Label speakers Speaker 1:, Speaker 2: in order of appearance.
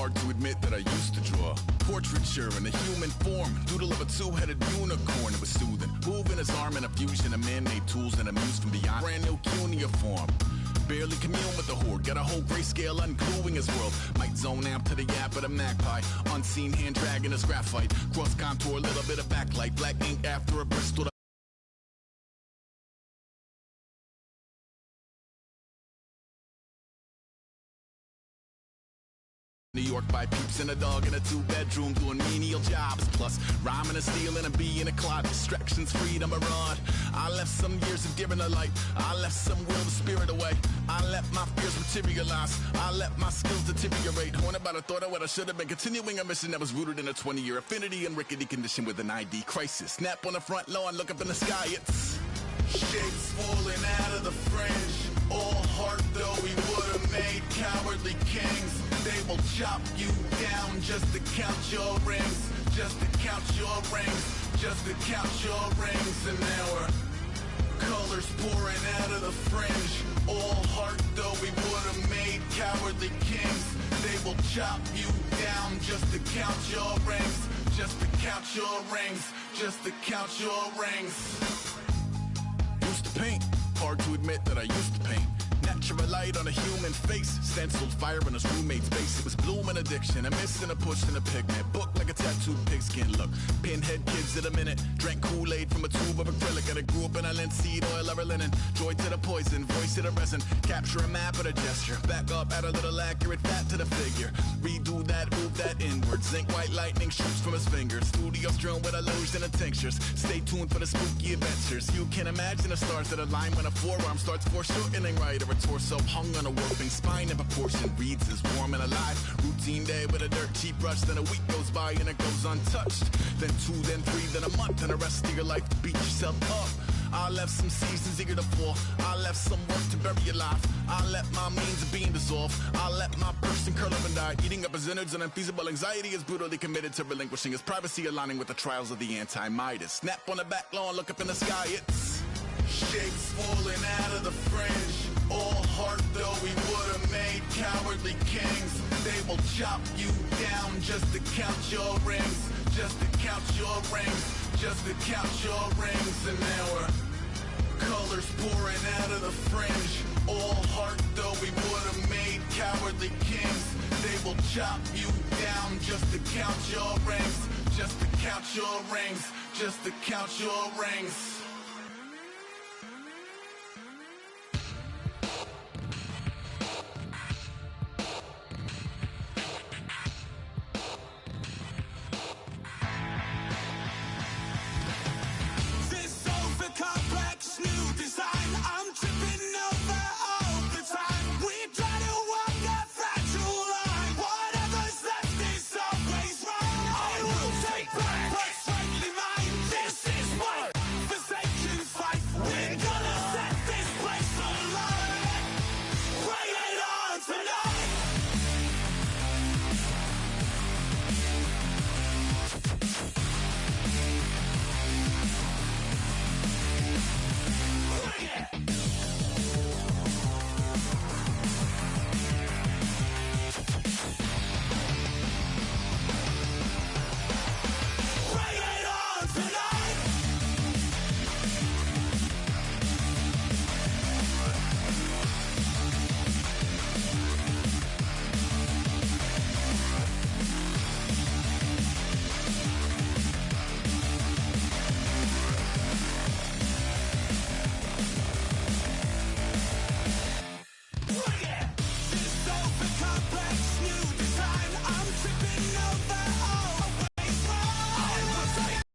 Speaker 1: hard to admit that I used to draw portraiture in a human form, doodle of a two-headed unicorn. It was soothing, moving his arm in a fusion of man-made tools and a muse from beyond. Brand new cuneiform. Barely commune with the horde, got a whole grayscale ungluing his world. Might zone amp to the yap of the magpie, unseen hand dragging his graphite. Cross contour, a little bit of backlight, black ink after a Bristol. New York by peeps and a dog in a two-bedroom doing menial jobs, plus rhyming and stealing and being a clot. Distractions, freedom, a rod. I left some years of giving a light. I left some will the spirit away. I let my fears materialize. I let my skills deteriorate. Horn about a thought of what I should have been. Continuing a mission that was rooted in a 20-year affinity and rickety condition with an ID crisis. Snap on the front lawn, look up in the sky. It's shapes falling out of the fringe. All heart though we would have made cowardly kings. They will chop you down just to count your rings. Just to count your rings. Just to count your rings. And now we're colors pouring out of the fringe. All heart though we would have made cowardly kings. They will chop you down just to count your rings. Just to count your rings. Just to count your rings. Used to paint, hard to admit that I used to paint. Natural light on a human face, stenciled fire in his roommate's face. It was bloom and addiction, a miss and a push and a pigment. Book like a tattooed pigskin look. Pinhead kids at a minute, drank Kool-Aid from a tube of acrylic. And I grew up in a linseed oil or a linen. Joy to the poison, voice to the resin. Capture a map of a gesture. Back up, add a little accurate fat to the figure. Redo that, move that inward. Zinc white lightning shoots from his fingers. Studio strewn with illusion and tinctures. Stay tuned for the spooky adventures. You can imagine the stars that align when a forearm starts foreshortening right, or a torso hung on a warping spine in proportion. Reads as warm and alive. Routine day with a dirt cheap brush. Then a week goes by and it goes untouched. Then 2, then 3, then a month, and the rest of your life to beat yourself up. I left some seasons eager to fall. I left some work to bury alive. I let my means of being dissolve. I let my person curl up and die. Eating up his innards and unfeasible anxiety is brutally committed to relinquishing his privacy, aligning with the trials of the anti-Midas. Snap on the back lawn, look up in the sky. It's shapes falling out of the fringe. All heart though we would have made cowardly kings. They will chop you down just to count your rings. Just to count your rings. Just to count your rings. And now we're colors pouring out of the fringe. All heart though we would have made cowardly kings. They will chop you down just to count your rings. Just to count your rings. Just to count your rings.